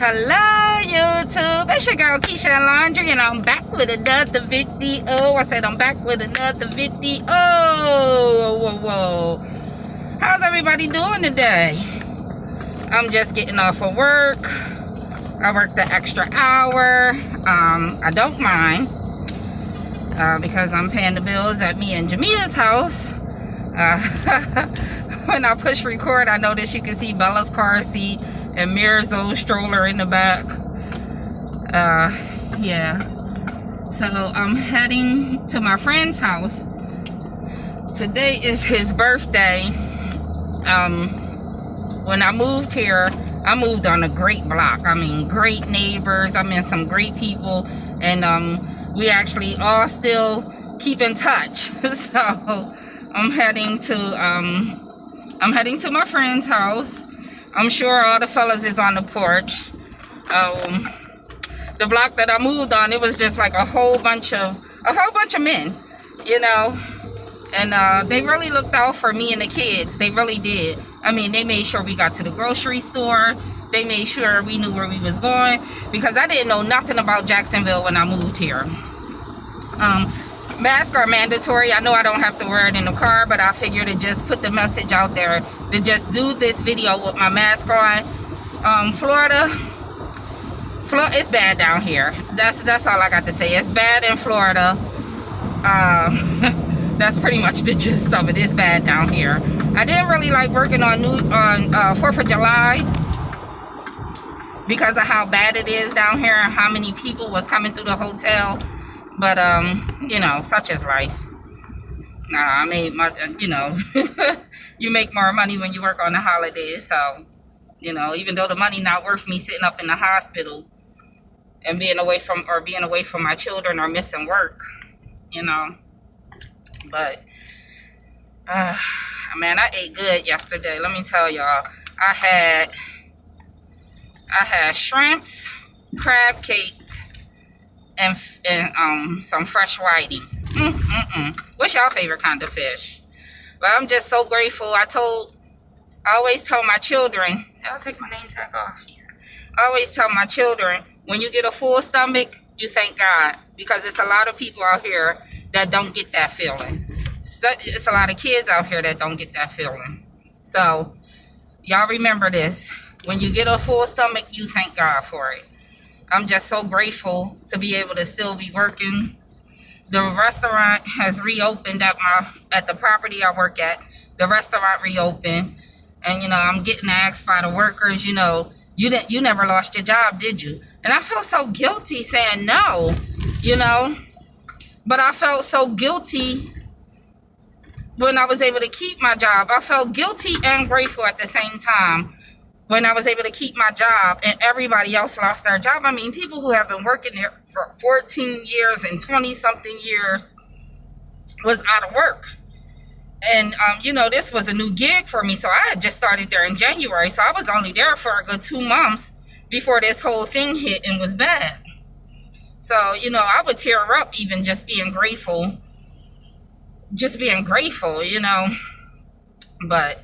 Hello, YouTube. It's your girl Keisha Laundry, and I'm back with another video. I said I'm back with another video. Whoa. How's everybody doing today? I'm just getting off of work. I worked the extra hour. I don't mind because I'm paying the bills at me and Jamia's house. When I push record, I notice you can see Bella's car seat and Mirzo's stroller in the back. Yeah. So I'm heading to my friend's house. Today is his birthday. When I moved here, I moved on a great block. I mean, great neighbors. I met some great people, and we actually all still keep in touch. So I'm heading to my friend's house. I'm sure all the fellas is on the porch. The block that I moved on, it was just like a whole bunch of men, you know. And they really looked out for me and the kids. They really did. I mean, they made sure we got to the grocery store. They made sure we knew where we was going, because I didn't know nothing about Jacksonville when I moved here. Masks are mandatory. I know I don't have to wear it in the car, but I figured to just put the message out there to just do this video with my mask on. Florida, it's bad down here. That's all I got to say. It's bad in Florida. That's pretty much the gist of it. It's bad down here. I didn't really like working on 4th of July because of how bad it is down here and how many people was coming through the hotel. But, you know, such is life. I mean, you know, you make more money when you work on the holidays. So, you know, even though the money not worth me sitting up in the hospital and being away from my children or missing work, you know. But, man, I ate good yesterday. Let me tell y'all. I had shrimps, crab cake, and some fresh whiting. What's your favorite kind of fish? But I'm just so grateful. I always tell my children, I'll take my name tag off here. I always tell my children, when you get a full stomach, you thank God, because it's a lot of people out here that don't get that feeling. It's a lot of kids out here that don't get that feeling. So y'all remember this. When you get a full stomach, you thank God for it. I'm just so grateful to be able to still be working. The restaurant has reopened at the property I work at. The restaurant reopened, and you know, I'm getting asked by the workers, you know, you never lost your job, did you? And I felt so guilty saying no, you know, but I felt so guilty when I was able to keep my job. I felt guilty and grateful at the same time when I was able to keep my job and everybody else lost their job. I mean, people who have been working there for 14 years and 20-something years was out of work. And, you know, this was a new gig for me. So I had just started there in January. So I was only there for a good 2 months before this whole thing hit and was bad. So, you know, I would tear up even just being grateful. Just being grateful, you know. But,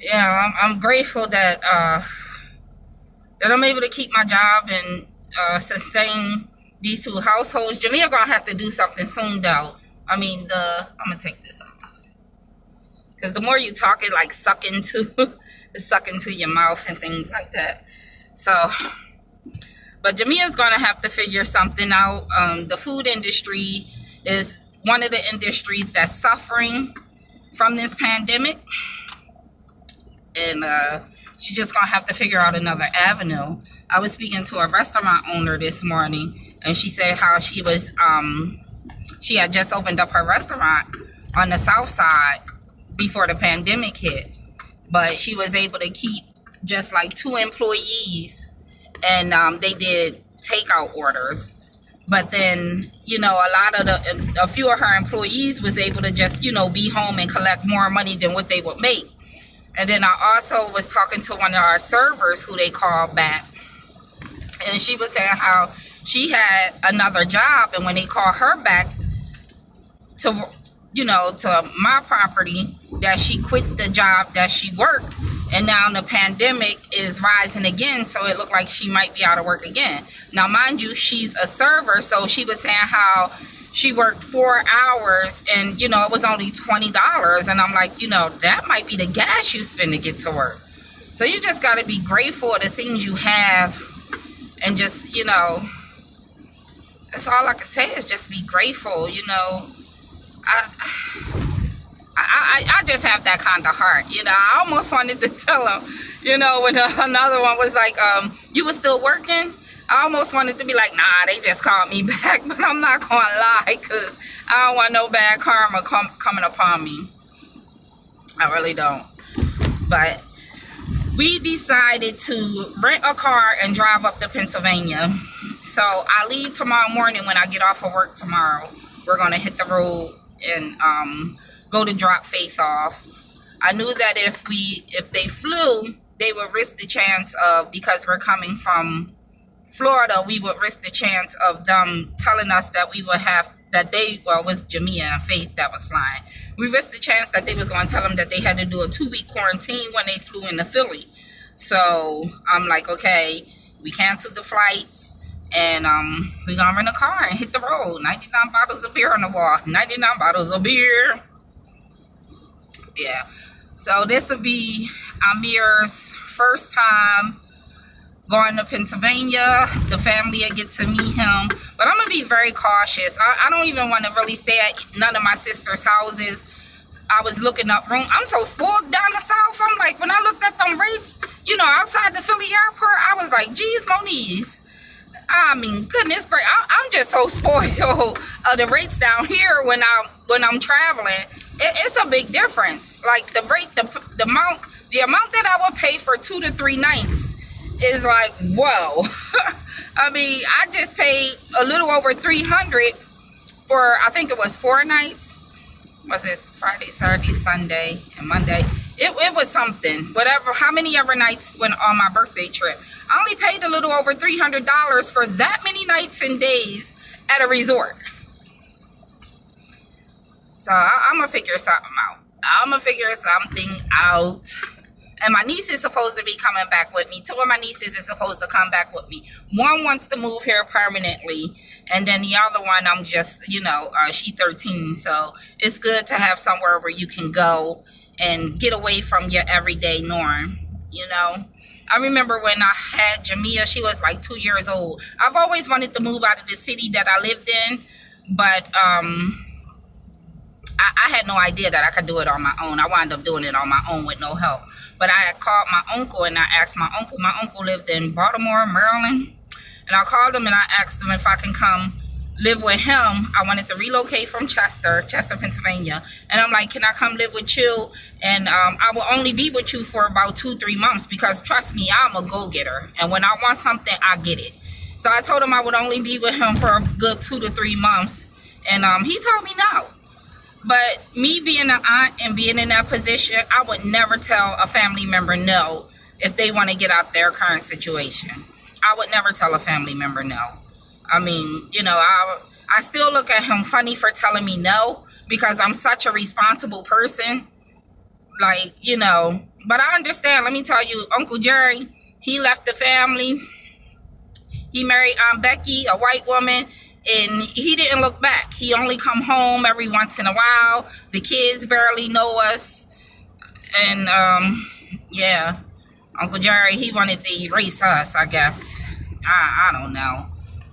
you know, I'm grateful that I'm able to keep my job and sustain these 2 households. Jamia gonna have to do something soon, though. I mean, I'm gonna take this off, because the more you talk, it like suck into your mouth and things like that. So, but Jamia's gonna have to figure something out. The food industry is one of the industries that's suffering from this pandemic. And she's just gonna have to figure out another avenue. I was speaking to a restaurant owner this morning, and she said how she had just opened up her restaurant on the south side before the pandemic hit, but she was able to keep just like 2 employees, and they did takeout orders. But then, you know, a few of her employees was able to just, you know, be home and collect more money than what they would make. And then I also was talking to one of our servers who they called back, and she was saying how she had another job, and when they called her back to, you know, to my property, that she quit the job that she worked And now the pandemic is rising again, so it looked like she might be out of work again. Now, mind you, she's a server, so she was saying how she worked 4 hours and, you know, it was only $20. And I'm like, you know, that might be the gas you spend to get to work. So you just got to be grateful for the things you have and just, you know, that's all I can say is just be grateful, you know. I just have that kind of heart, you know. I almost wanted to tell him, you know, when another one was like, you were still working? I almost wanted to be like, nah, they just called me back, but I'm not going to lie because I don't want no bad karma coming upon me. I really don't. But we decided to rent a car and drive up to Pennsylvania. So I leave tomorrow morning when I get off of work tomorrow. We're going to hit the road and go to drop Faith off. I knew that if they flew, they would risk the chance of, because we're coming from Florida, we would risk the chance of them telling us that we would have, that they, well, it was Jamia and Faith that was flying. We risked the chance that they was going to tell them that they had to do a 2-week quarantine when they flew into Philly. So I'm like, okay, we canceled the flights and we're going to rent a car and hit the road. 99 bottles of beer on the wall. 99 bottles of beer. Yeah. So this will be Amir's first time going to Pennsylvania. The family will get to meet him. But I'm going to be very cautious. I don't even want to really stay at none of my sister's houses. I was looking up room. I'm so spoiled down the south. I'm like, when I looked at them rates, you know, outside the Philly airport, I was like, geez, Moniz. I mean, goodness gracious, I'm just so spoiled of the rates down here when I'm traveling. It's a big difference. Like the rate, the amount that I would pay for 2 to 3 nights is like, whoa. I mean, I just paid a little over $300 for, I think it was 4 nights. Was it Friday, Saturday, Sunday, and Monday? It was something. Whatever, how many ever nights went on my birthday trip. I only paid a little over $300 for that many nights and days at a resort. So I'm going to figure something out. And my niece is supposed to be coming back with me. 2 of my nieces is supposed to come back with me. One wants to move here permanently. And then the other one, I'm just, you know, she's 13. So it's good to have somewhere where you can go and get away from your everyday norm, you know. I remember when I had Jamia, she was like 2 years old. I've always wanted to move out of the city that I lived in. But I had no idea that I could do it on my own. I wound up doing it on my own with no help. But I had called my uncle and I asked my uncle. My uncle lived in Baltimore, Maryland. And I called him and I asked him if I can come live with him. I wanted to relocate from Chester, Pennsylvania. And I'm like, can I come live with you? And I will only be with you for about 2-3 months because trust me, I'm a go-getter. And when I want something, I get it. So I told him I would only be with him for a good 2 to 3 months. And he told me no. But me being an aunt and being in that position, I would never tell a family member no if they want to get out their current situation. I would never tell a family member no. I mean, you know, I still look at him funny for telling me no because I'm such a responsible person. Like, you know, but I understand. Let me tell you, Uncle Jerry, he left the family. He married Aunt Becky, a white woman. And he didn't look back. He only come home every once in a while. The kids barely know us. And, yeah, Uncle Jerry, he wanted to erase us, I guess. I don't know,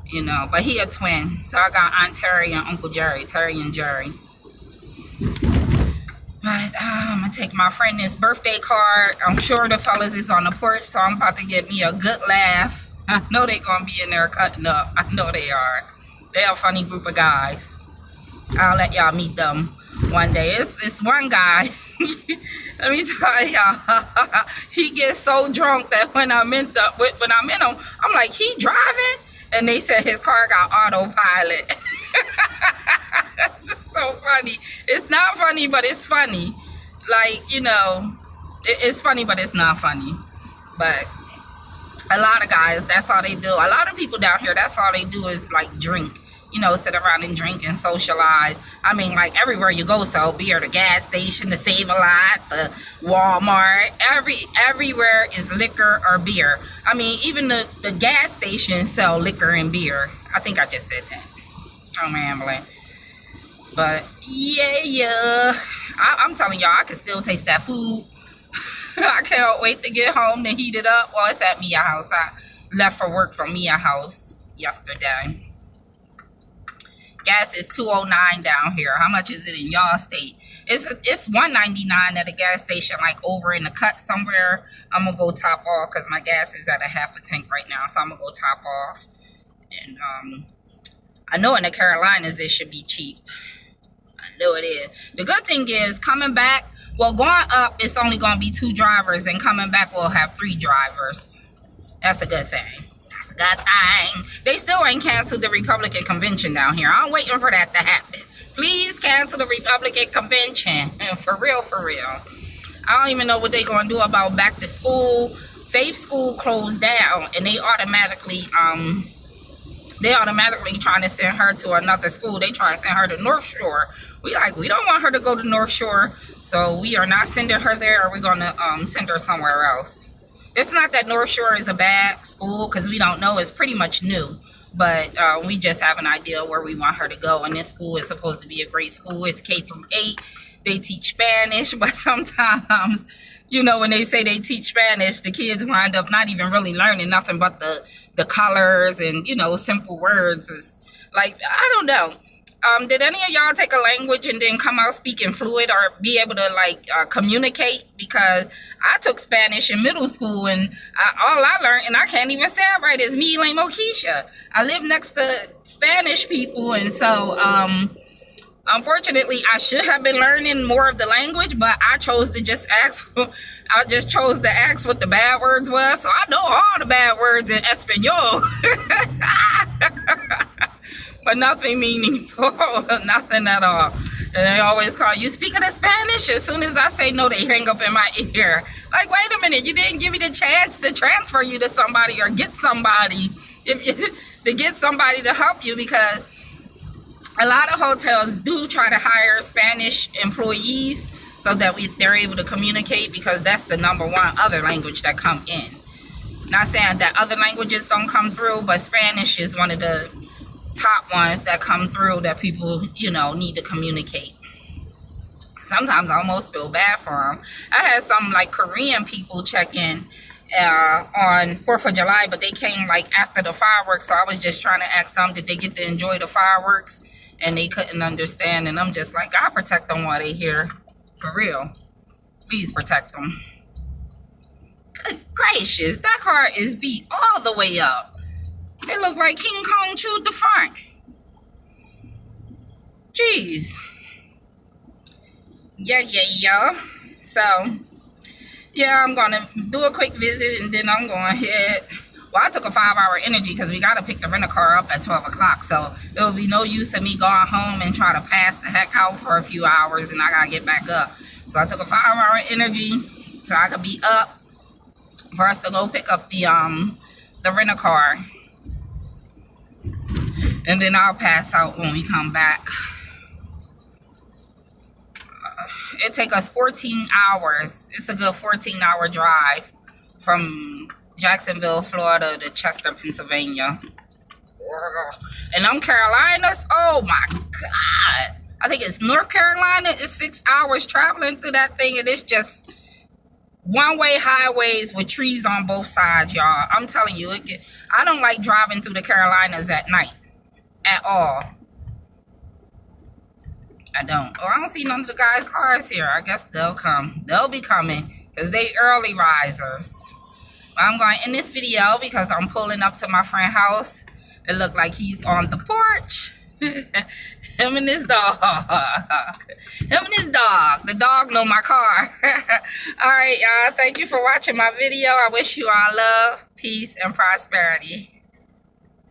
you know. But he a twin. So I got Aunt Terry and Uncle Jerry, Terry and Jerry. But I'm going to take my friend his birthday card. I'm sure the fellas is on the porch, so I'm about to get me a good laugh. I know they're going to be in there cutting up. I know they are. They're a funny group of guys. I'll let y'all meet them one day. It's one guy. Let me tell y'all. He gets so drunk that when I'm in him, I'm like, he driving? And they said his car got autopilot. It's so funny. It's not funny, but it's funny. Like, you know, it's funny, but it's not funny. But a lot of guys, that's all they do. A lot of people down here, that's all they do is like drink sit around and drink and socialize. I mean, like everywhere you go, sell beer. The gas station, the Save a Lot, the Walmart, everywhere is liquor or beer. I mean, even the gas stations sell liquor and beer. I think I just said that. I'm rambling. But yeah. I'm telling y'all, I can still taste that food. I can't wait to get home to heat it up. Well, it's at Mia house. I left for work from Mia house yesterday. Gas is $2.09 down here. How much is it in y'all state? It's $1.99 at a gas station, like over in the cut somewhere. I'm gonna go top off because my gas is at a half a tank right now, so I'm gonna go top off. And I know in the Carolinas it should be cheap. I know it is. The good thing is coming back. Well, going up, it's only gonna be 2 drivers, and coming back, we'll have 3 drivers. That's a good thing. Good thing. They still ain't canceled the Republican convention down here. I'm waiting for that to happen. Please cancel the Republican convention. And for real, for real. I don't even know what they're going to do about back to school. Faith School closed down, and they automatically trying to send her to another school. They trying to send her to North Shore. We don't want her to go to North Shore, so we are not sending her there. We're going to send her somewhere else. It's not that North Shore is a bad school, because we don't know. It's pretty much new. But we just have an idea where we want her to go. And this school is supposed to be a great school. It's K-8. They teach Spanish. But sometimes, when they say they teach Spanish, the kids wind up not even really learning nothing but the colors and, simple words. It's like, I don't know. Did any of y'all take a language and then come out speaking fluid or be able to communicate? Because I took Spanish in middle school, and all I learned, and I can't even say it right, is me, Lame Mokeisha. I live next to Spanish people, and so unfortunately, I should have been learning more of the language, but I chose to just ask. I just chose to ask what the bad words was, so I know all the bad words in Espanol. But nothing meaningful, nothing at all. And they always call, you speaking of Spanish? As soon as I say no, they hang up in my ear. Like, wait a minute, you didn't give me the chance to transfer you to somebody or get somebody, to get somebody to help you, because a lot of hotels do try to hire Spanish employees so that they're able to communicate, because that's the #1 other language that come in. Not saying that other languages don't come through, but Spanish is one of the top ones that come through that people, need to communicate. Sometimes I almost feel bad for them. I had some Korean people check in on 4th of July, but they came after the fireworks. So I was just trying to ask them, did they get to enjoy the fireworks? And they couldn't understand. And I'm just like, God protect them while they here. For real. Please protect them. Good gracious. That car is beat all the way up. It looked like King Kong chewed the front. Jeez. Yeah. So, yeah, I'm going to do a quick visit, and then I'm going to hit. Well, I took a 5-hour energy because we got to pick the rent-a-car up at 12 o'clock. So, there will be no use of me going home and try to pass the heck out for a few hours, and I got to get back up. So, I took a 5-hour energy so I could be up for us to go pick up the rent-a-car. And then I'll pass out when we come back. It take us 14 hours. It's a good 14-hour drive from Jacksonville, Florida to Chester, Pennsylvania. And them Carolinas, oh my God. I think it's North Carolina. It's 6 hours traveling through that thing, and it's just one-way highways with trees on both sides, y'all. I'm telling you, I don't like driving through the Carolinas at night. At all. I don't. Oh, I don't see none of the guys' cars here. I guess they'll come. They'll be coming because they early risers. But I'm going to end this video because I'm pulling up to my friend's house. It looked like he's on the porch. Him and his dog. The dog know my car. All right, y'all. Thank you for watching my video. I wish you all love, peace, and prosperity.